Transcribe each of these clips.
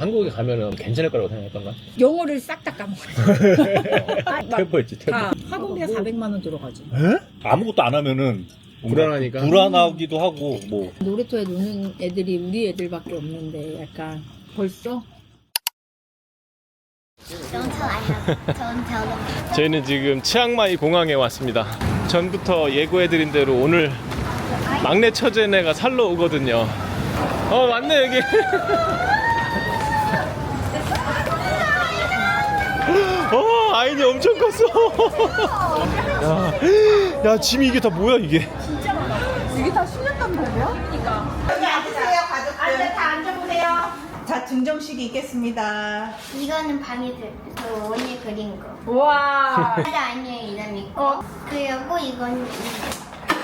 한국에 가면은 괜찮을 거라고 생각했던가? 영어를 싹 다 까먹어요. 태포했지, 태포. 다 학원비가 400만 원 들어가지. 에? 아무것도 안 하면은 뭔가 불안하니까. 불안하기도 하고 뭐 놀이터에 노는 애들이 우리 애들밖에 없는데 약간 벌써? Don't tell Anna. Don't tell them. 저희는 지금 치앙마이 공항에 왔습니다. 전부터 예고해드린 대로 오늘 막내 처제네가 살러 오거든요. 맞네 여기. 아이니 엄청 컸어. 야 짐이 이게 다 뭐야 이게? 여기 앉으세요, 가족들. 다 앉아보세요. 자, 증정식이 있겠습니다. 이거는 방해들. 그 언니 그린 거. 와. 하나 아니에요, 이름 거. 그리고 이건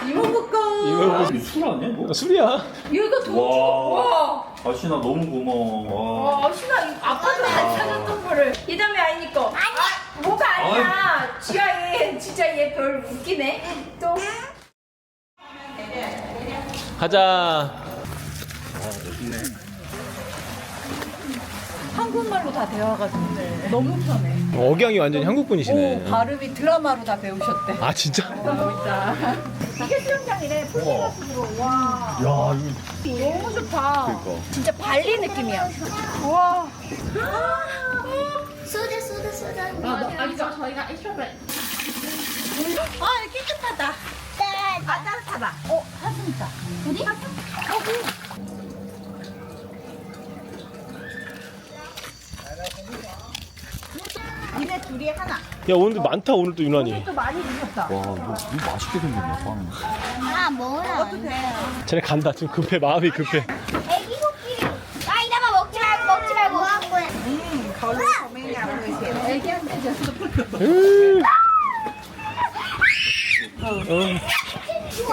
이모부 거. 이거 술 아니야? 뭐? 술이야. 이거 돈 와. 아신아 너무 고마워. 와. 신아 아빠도 안 사줬던 거를 이담이 아니니까. 뭐가 아니야. 지아 얘 진짜 얘 별 웃기네. 또. 가자. 한국말로 다 대화가 너무 편해. 억양이 완전히 한국 분이시네. 발음이 드라마로 다 배우셨대. 아 진짜? 있다. 이게 수영장이래. 폴리가스로. 와. 야 너무 좋다. 그러니까. 진짜 발리 느낌이야. 와. 소다. 저희가 익스트라 깨끗하다. 따뜻하다. 사슴이다. 어디? 니네 둘이 하나. 야 오늘도 많다 오늘도 유난히. 또 많이 드셨다. 와 이거 맛있게 생겼네 빵. 아, 뭐라. 쟤네 간다 지금 급해 마음이 급해. 애기 코끼리. 아, 이따가 먹지 말고. 뭐 하고 해. 걸로 고맹이 안 보이세요. 애기한테 줬어.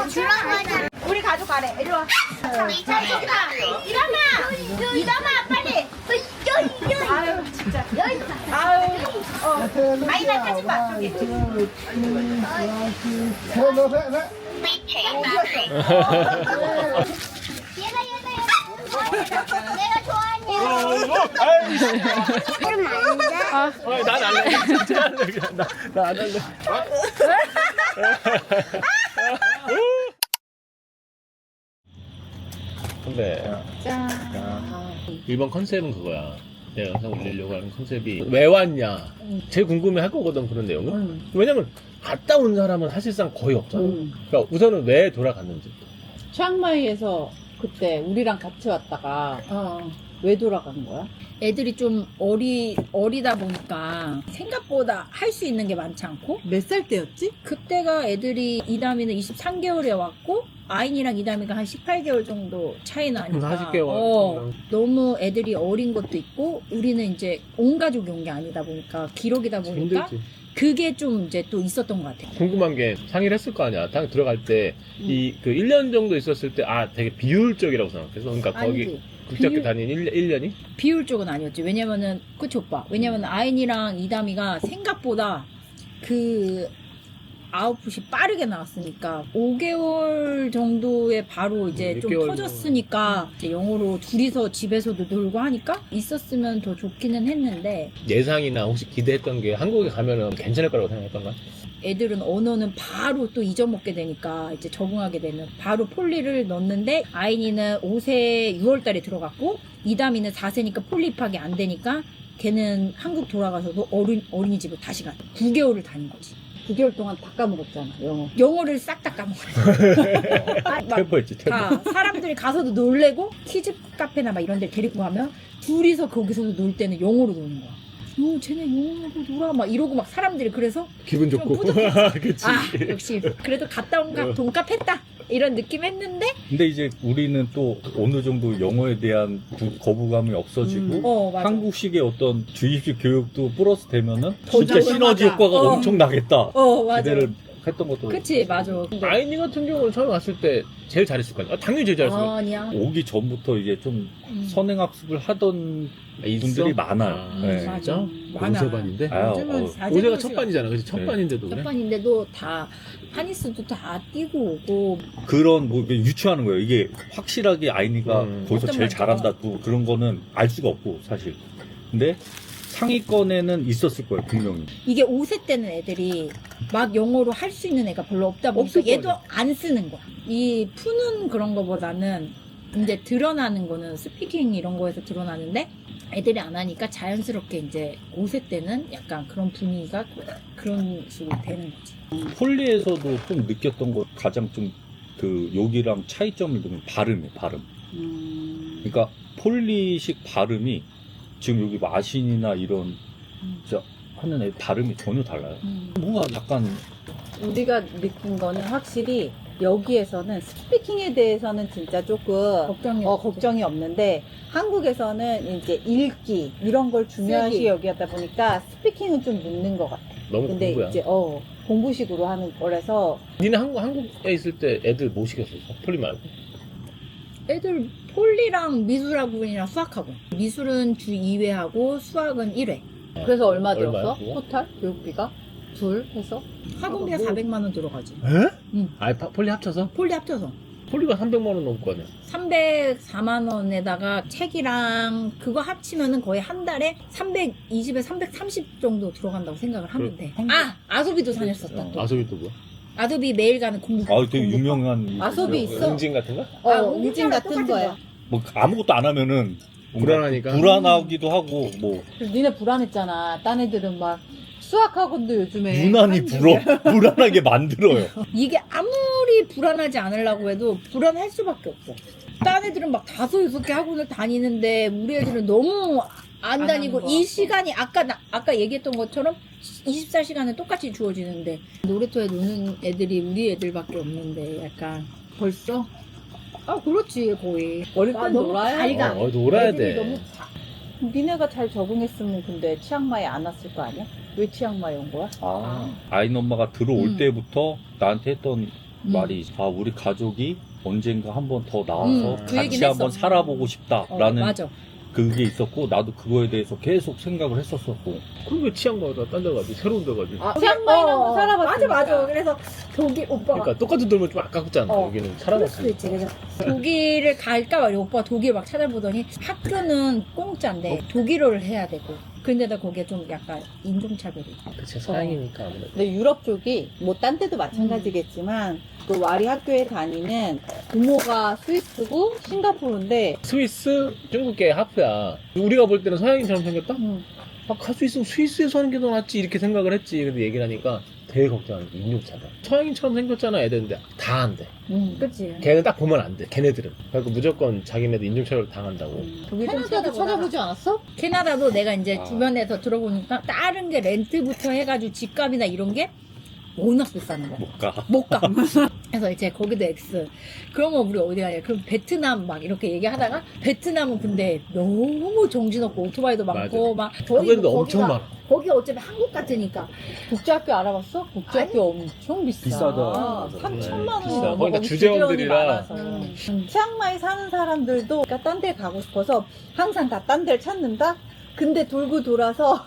들어가자. 우리 가족 가래. 이리 와. 이차 좋다. 이담아, 빨리. 아유 진짜. 여기 있다. 아유. 아이나 사진 봐. 저기. 얘가. 내가 좋아하는 그럼 안 돼? 난 안 할래. 진짜 안 할래. 나안 할래. 근데 이번 컨셉은 그거야. 내가 영상 올리려고 하는 컨셉이 왜 왔냐 제일 궁금해할 거거든 그런 내용은. 왜냐면 갔다 온 사람은 사실상 거의 없잖아. 그러니까 우선은 왜 돌아갔는지. 치앙마이에서 그때 우리랑 같이 왔다가 왜 돌아가는 거야? 애들이 좀 어리다 보니까 생각보다 할 수 있는 게 많지 않고. 몇 살 때였지? 그때가 애들이 이담이는 23개월에 왔고 아인이랑 이담이가 한 18개월 정도 차이 나니까 40개월. 너무 애들이 어린 것도 있고 우리는 이제 온 가족이 온 게 아니다 보니까 기록이다 보니까 힘들지. 그게 좀 이제 또 있었던 것 같아요. 궁금한 게 상의를 했을 거 아니야. 딱 들어갈 때 이 그 1년 정도 있었을 때 되게 비효율적이라고 생각해서. 그러니까 거기 아니지. 국제학교 비효- 다닌 1년이 비율 쪽은 아니었지. 왜냐면은 그치 오빠. 왜냐면 아인이랑 이담이가 생각보다 그 아웃풋이 빠르게 나왔으니까 5개월 정도에 바로 이제 좀 6개월 터졌으니까 이제 영어로 둘이서 집에서도 놀고 하니까 있었으면 더 좋기는 했는데 예상이나 혹시 기대했던 게 한국에 가면은 괜찮을 거라고 생각했던가? 애들은 언어는 바로 또 잊어먹게 되니까 이제 적응하게 되면 바로 폴리를 넣었는데 아인이는 5세 6월달에 들어갔고 이담이는 4세니까 폴리 입학이 안 되니까 걔는 한국 돌아가서도 어린이집을 다시 가 9개월을 다닌 거지. 9개월 동안 다 까먹었잖아, 영어. 영어를 싹 다 까먹었어. 막 태포했지 태포. 다 사람들이 가서도 놀래고 키즈 카페나 막 이런 데 데리고 가면 둘이서 거기서도 놀 때는 영어로 노는 거야. 쟤네 영어로 놀아 막 이러고 막 사람들이 그래서 기분 좀 좋고. 뿌듯했지. 그치. 역시 그래도 갔다 온 값 돈값했다 이런 느낌 했는데 근데 이제 우리는 또 어느 정도 영어에 대한 거부감이 없어지고 맞아. 한국식의 어떤 주입식 교육도 플러스 되면은 더 진짜 좋은 시너지 거다. 효과가 어. 엄청 나겠다. 맞아. 기대를 했던 것도. 그치, 맞아. 아이니 같은 경우는 처음에 왔을 때 제일 잘했을 거 아니야? 당연히 제일 잘했을 거야. 아니야. 오기 전부터 이제 좀 선행학습을 하던 분들이 많아요. 아, 네. 맞아. 오세반인데? 아유, 요즘은 오세가 첫 반이잖아. 그치? 첫 네. 반인데도 그래? 첫반인데도 다 하니스도 다 뛰고 오고 그런 뭐 유추하는 거예요. 이게 확실하게 아이니가 거기서 어떤 제일 말인지 잘한다 또 그런 거는 알 수가 없고 사실. 근데 상위권에는 있었을 거예요 분명히. 이게 5세 때는 애들이 막 영어로 할 수 있는 애가 별로 없다 보니까 없을 얘도 거예요. 안 쓰는 거야. 이 푸는 그런 거보다는 이제 드러나는 거는 스피킹 이런 거에서 드러나는데 애들이 안 하니까 자연스럽게 이제 5세 때는 약간 그런 분위기가 그런 식으로 되는 거지. 폴리에서도 좀 느꼈던 거 가장 좀 그 여기랑 차이점을 두면 발음이에요. 발음. 그러니까 폴리식 발음이 지금 여기 마신이나 이런 진짜 하는 애 발음이 전혀 달라요. 뭔가 약간 우리가 느낀 거는 확실히 여기에서는 스피킹에 대해서는 진짜 조금 걱정이 없는데 한국에서는 이제 읽기 이런 걸 중요시 쓰기. 여기다 보니까 스피킹은 좀 늦는 것 같아. 너무 근데 공부야. 이제 공부식으로 하는 거라서 니네 한국에 있을 때 애들 뭐 시켰었어? 폴리 말고? 애들 폴리랑 미술학원이랑 수학학원. 미술은 주 2회 하고 수학은 1회. 그래서 얼마 얼마야, 들었어? 그거? 토탈 교육비가 둘 해서 학원비가 400만 원 들어가지. 에? 아, 폴리 합쳐서? 폴리 합쳐서. 폴리가 300만 원 넘을 거 아니야? 304만 원에다가 책이랑 그거 합치면은 거의 한 달에 320에 330 정도 들어간다고 생각을 하면 돼. 아! 아소비도 다녔었다 또. 아소비 또 뭐야? 아소비 매일 가는 공부. 아 되게 공부- 유명한 아소비 있어? 응징 같은 거? 응징 같은 거야. 뭐 아무것도 안 하면은 뭔가 불안하니까. 불안하기도 하고 뭐 니네 불안했잖아. 딴 애들은 막 수학학원도 요즘에 유난히 한국에. 불안하게 만들어요. 이게 아무리 불안하지 않으려고 해도 불안할 수밖에 없어. 딴 애들은 막 5, 6개 학원을 다니는데 우리 애들은 너무 안 다니고 하는 거. 이 시간이 아까 얘기했던 것처럼 24시간은 똑같이 주어지는데 놀이터에 노는 애들이 우리 애들밖에 없는데 약간 벌써? 아 그렇지 거의. 어릴 아, 땐 너무 놀아야 밝아. 놀아야 애들이 돼. 너무 니네가 잘 적응했으면 근데 치앙마이 안 왔을 거 아니야? 왜 치앙마이 온 거야? 아이는 엄마가 들어올 음. 때부터 나한테 했던 말이 우리 가족이 언젠가 한번 더 나와서 그 같이 얘기는 한번 했어. 살아보고 싶다라는 맞아. 그게 있었고 나도 그거에 대해서 계속 생각을 했었었고 그럼 왜 치앙마이다 딴 데 가지? 새로운 데 가지? 치앙마이는 한번 살아봤으니까. 맞아. 그래서 독일 오빠가 그러니까 똑같은 돌면 좀 아깝잖아. 여기는 그럴 수도 있지. 살아봤으니까. 그래서 독일을 갈까 말이 오빠가 독일 막 찾아보더니 학교는 공짜인데 독일어를 해야 되고 근데다 거기에 좀 약간 인종차별이 있고. 그치, 서양이니까 아무래도. 근데 유럽 쪽이 뭐 딴 데도 마찬가지겠지만 그 와리 학교에 다니는 부모가 스위스고 싱가포르인데 스위스, 중국계 하프야. 우리가 볼 때는 서양인처럼 생겼다? 음. 아, 갈 수 있으면 스위스에서 하는 게 더 낫지. 이렇게 생각을 했지. 근데 얘기를 하니까 되게 걱정하는 게 인종차별. 서양인처럼 생겼잖아, 애들인데. 다 안 돼. 그치. 걔는 딱 보면 안 돼, 걔네들은. 그래서 무조건 자기네들 인종차별 당한다고. 독일 좀 캐나다도 찾아보지 않았어? 캐나다도 내가 이제 아. 주변에서 들어보니까 다른 게 렌트부터 해가지고 집값이나 이런 게 워낙 비싸는 거야. 못가 못 가. 그래서 이제 거기도 X. 그러면 우리 어디 가냐? 그럼 베트남 막 이렇게 얘기하다가 베트남은 근데 너무 정신없고 오토바이도 많고 막 거기도 엄청 많아. 거기 어차피 한국 같으니까 국제학교 알아봤어? 국제학교 엄청 비싸. 비싸다. 3천만 원이 비싸. 넘어. 거기다 거기 주재원들이라. 많아서. 치앙마이 사는 사람들도 그러니까 딴 데 가고 싶어서 항상 다 딴 데를 찾는다? 근데 돌고 돌아서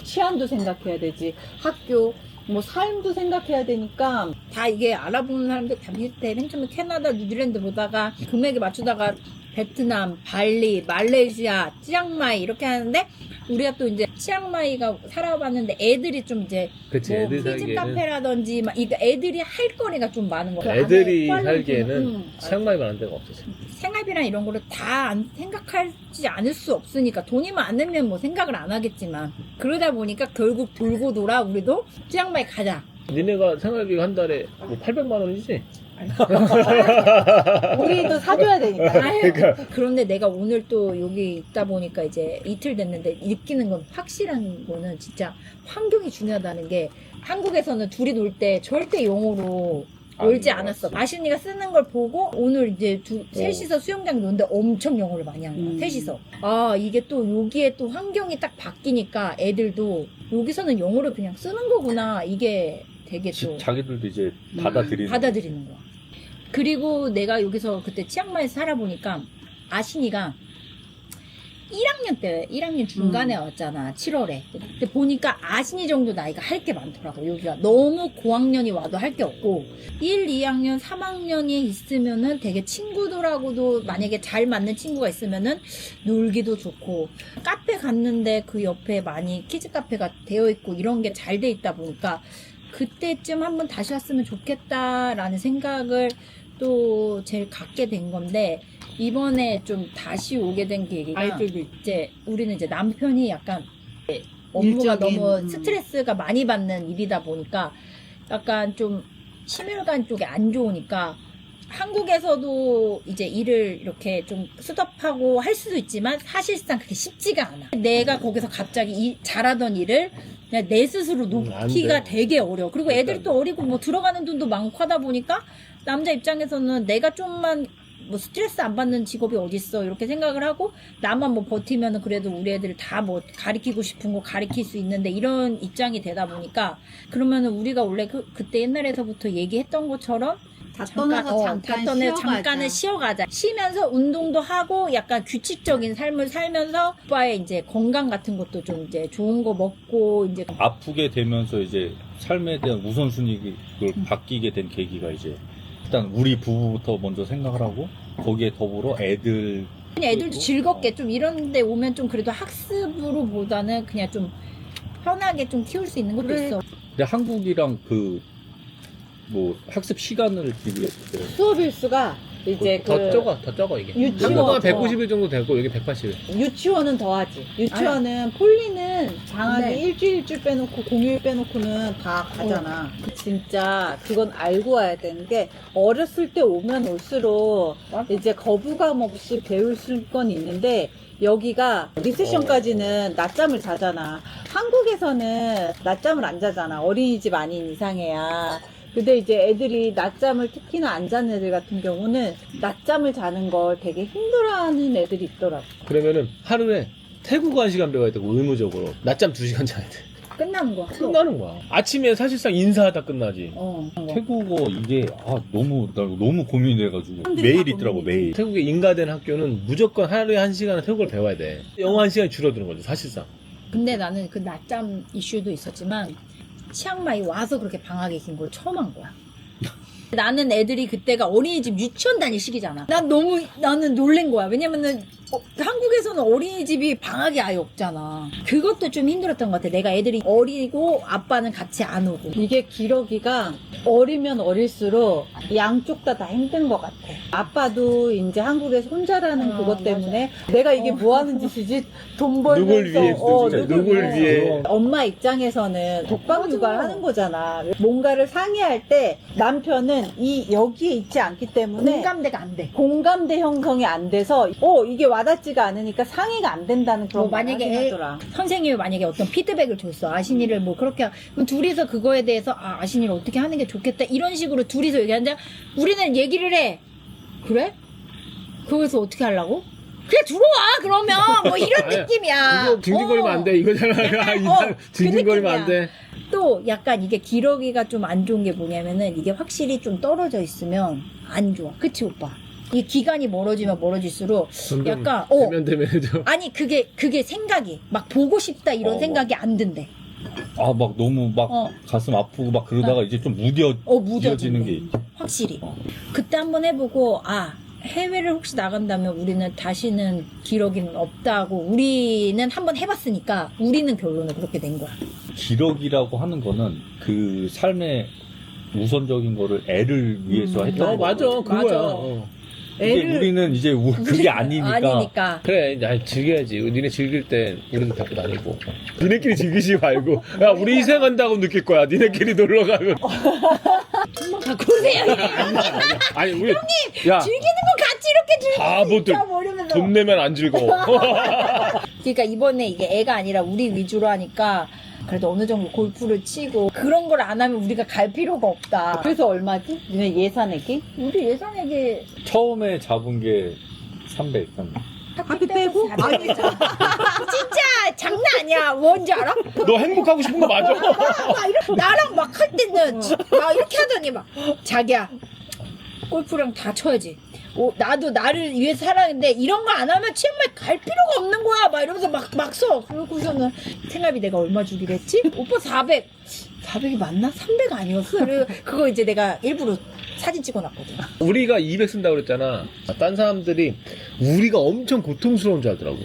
치안도 생각해야 되지. 학교, 뭐 삶도 생각해야 되니까 다 이게 알아보는 사람들 다 비슷해. 맨 처음에 캐나다, 뉴질랜드 보다가 금액에 맞추다가 베트남, 발리, 말레이시아, 치앙마이 이렇게 하는데 우리가 또 이제 치앙마이가 살아봤는데 애들이 좀 이제 그치, 뭐 애들 키즈 살기에는. 카페라든지 막 이거 애들이 할 거리가 좀 많은 거야. 애들이 그 안에 살기에는 치앙마이만한 데가 없었어. 생활비나 이런 거를 다 생각하지 않을 수 없으니까 돈이만 안 내면 뭐 생각을 안 하겠지만 그러다 보니까 결국 돌고 돌아 우리도 치앙마이 가자. 니네가 생활비가 한 달에 뭐 800만 원이지? 우리도 사줘야 되니까. 그러니까. 그런데 내가 오늘 또 여기 있다 보니까 이제 이틀 됐는데 느끼는 건 확실한 거는 진짜 환경이 중요하다는 게 한국에서는 둘이 놀 때 절대 영어로 놀지 않았어. 마신이가 쓰는 걸 보고 오늘 이제 셋이서 수영장 노는데 엄청 영어를 많이 하는 거야. 셋이서. 아 이게 또 여기에 또 환경이 딱 바뀌니까 애들도 여기서는 영어를 그냥 쓰는 거구나. 이게 되게 또 자기들도 이제 받아들이는 받아들이는 거야. 그리고 내가 여기서 그때 치앙마이에서 살아보니까 아신이가 1학년 중간에 왔잖아. 7월에. 근데 보니까 아신이 정도 나이가 할 게 많더라고. 여기가 너무 고학년이 와도 할 게 없고 1, 2학년, 3학년이 있으면은 되게 친구들하고도 만약에 잘 맞는 친구가 있으면은 놀기도 좋고 카페 갔는데 그 옆에 많이 키즈 카페가 되어 있고 이런 게 잘 돼 있다 보니까 그때쯤 한번 다시 왔으면 좋겠다라는 생각을 또 제일 갖게 된 건데 이번에 좀 다시 오게 된 계기가 이제 우리는 이제 남편이 약간 업무가 너무 스트레스가 많이 받는 일이다 보니까 약간 좀 심혈관 쪽에 안 좋으니까 한국에서도 이제 일을 이렇게 좀 수습하고 할 수도 있지만 사실상 그렇게 쉽지가 않아. 내가 거기서 갑자기 잘하던 일을 그냥 내 스스로 놓기가 되게 어려워. 그리고 애들이 또 어리고 뭐 들어가는 돈도 많고 하다 보니까 남자 입장에서는 내가 좀만 뭐 스트레스 안 받는 직업이 어딨어 이렇게 생각을 하고 나만 뭐 버티면은 그래도 우리 애들 다 뭐 가리키고 싶은 거 가리킬 수 있는데 이런 입장이 되다 보니까 그러면은 우리가 원래 그때 옛날에서부터 얘기했던 것처럼 다 떠나서 잠깐은 쉬어가자. 쉬면서 운동도 하고 약간 규칙적인 삶을 살면서 오빠의 이제 건강 같은 것도 좀 이제 좋은 거 먹고 이제 아프게 되면서 이제 삶에 대한 우선순위를 바뀌게 된 계기가 이제 일단 우리 부부부터 먼저 생각을 하고 거기에 더불어 애들 그냥 애들도 즐겁게 좀 이런 데 오면 좀 그래도 학습으로 보다는 그냥 좀 편하게 좀 키울 수 있는 것도 있어. 근데 한국이랑 그 뭐 학습 시간을 비교했을 때 수업 일수가 이제 더 적어 이게. 유치원, 한국은 190일 정도 되고 여기 180일. 유치원은 더하지. 유치원은 폴리는 장학이 네. 일주일 빼놓고 공휴일 빼놓고는 다 가잖아. 진짜 그건 알고 와야 되는 게 어렸을 때 오면 올수록 이제 거부감 없이 배울 건 있는데 여기가 리세션까지는 낮잠을 자잖아. 한국에서는 낮잠을 안 자잖아. 어린이집 아닌 이상해야. 근데 이제 애들이 낮잠을 특히나 안 자는 애들 같은 경우는 낮잠을 자는 걸 되게 힘들어하는 애들이 있더라고. 그러면은 하루에 태국어 1시간 배워야 되고 의무적으로 낮잠 2시간 자야 돼. 끝나는 거야. 끝나는 거야. 아침에 사실상 인사하다 끝나지. 태국어 이게 나 너무 고민이 돼가지고 매일 있더라고 매일. 태국에 인가된 학교는 무조건 하루에 1시간은 태국어를 배워야 돼. 영어 1시간이 줄어드는 거죠 사실상. 근데 나는 그 낮잠 이슈도 있었지만 치앙마이 와서 그렇게 방학이 긴 걸 처음 한 거야. 나는 애들이 그때가 어린이집 유치원 다닐 시기잖아. 나는 놀란 거야. 왜냐면은 한국에서는 어린이집이 방학이 아예 없잖아. 그것도 좀 힘들었던 것 같아. 내가 애들이 어리고 아빠는 같이 안 오고. 이게 기러기가 어리면 어릴수록 양쪽 다 힘든 것 같아. 아빠도 이제 한국에서 혼자라는 그것 때문에 내가 이게 뭐 하는 짓이지? 돈 벌면서 누굴 위해 진짜 누굴 위해. 엄마 입장에서는 독방 육아를 하는 거잖아. 뭔가를 상의할 때 남편은 여기에 있지 않기 때문에 공감대가 안 돼. 공감대 형성이 안 돼서 이게 와닿지가 않으니까 상의가 안 된다는 그런 뭐 말을 만약에 하더라. 선생님이 만약에 어떤 피드백을 줬어. 아신이를 뭐 그렇게 그럼 둘이서 그거에 대해서 아신이를 어떻게 하는 게 좋겠다 이런 식으로 둘이서 얘기하는데 우리는 얘기를 해. 그래? 거기서 어떻게 하려고? 그래 들어와 그러면 뭐 이런 느낌이야. 이거 징징거리면 안 돼 이거잖아. 징징거리면 안 돼. 또 약간 이게 기러기가 좀 안 좋은 게 뭐냐면은 이게 확실히 좀 떨어져 있으면 안 좋아. 그치 오빠? 이 기간이 멀어지면 멀어질수록 약간 되면 좀. 아니 그게 생각이 막 보고 싶다 이런 생각이 안 든대. 막 너무 막 가슴 아프고 막 그러다가 이제 좀 무뎌지는 게 있죠. 확실히. 그때 한번 해보고 해외를 혹시 나간다면 우리는 다시는 기러기는 없다고 우리는 한번 해봤으니까 우리는 결론을 그렇게 낸 거야. 기러기라고 하는 거는 그 삶의 우선적인 거를 애를 위해서 했다는 거. 맞아 그거야. 근데 우리는 이제 그게 아니니까. 그래 이제 즐겨야지. 니네 즐길 때 우리도 데리고 다니고. 니네끼리 즐기지 말고 야 우리 희생한다고 느낄 거야. 니네끼리 놀러 가면. 한번 갖고 오세요. 아니 우리 야 즐기는 거 같이 이렇게 즐기는 바보들 뭐 이러면서. 돈 내면 안 즐거워. 그러니까 이번에 이게 애가 아니라 우리 위주로 하니까 그래도 어느 정도 골프를 치고 그런 걸 안 하면 우리가 갈 필요가 없다. 그래서 얼마지? 니네 예산액이? 우리 예산액이 처음에 잡은 게 300. 학비 빼고? 진짜 장난 아니야. 뭔지 알아? 너 행복하고 싶은 거 맞아? 나랑 막 할 때는 막 이렇게 하더니 막 자기야 골프랑 다 쳐야지. 나도 나를 위해서 살았는데 이런 거 안 하면 치앙마이 갈 필요가 없는 거야. 막 이러면서 막 써. 그러고서는 생활비 내가 얼마 주기로 했지? 오빠 400. 400이 맞나? 300 아니었어. 그거 이제 내가 일부러 사진 찍어놨거든. 우리가 200 쓴다고 그랬잖아. 딴 사람들이 우리가 엄청 고통스러운 줄 알더라고.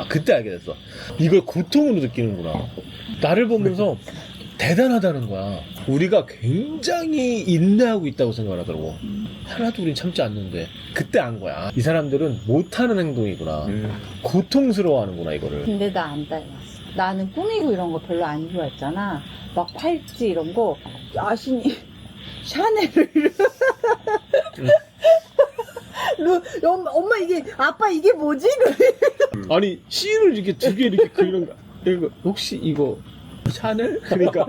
그때 알게 됐어. 이걸 고통으로 느끼는구나. 나를 보면서 대단하다는 거야. 우리가 굉장히 인내하고 있다고 생각을 하더라고. 하나도 우린 참지 않는데. 그때 안 거야. 이 사람들은 못하는 행동이구나. 고통스러워 하는구나, 이거를. 근데 나 안 닮았어. 나는 꾸미고 이런 거 별로 안 좋아했잖아. 막 팔찌 이런 거. 아신이 샤넬을. 엄마 이게 아빠 이게 뭐지? 아니, C를 이렇게 두 개 이렇게 그리는 거. 이거, 혹시 이거 샤넬? 그러니까.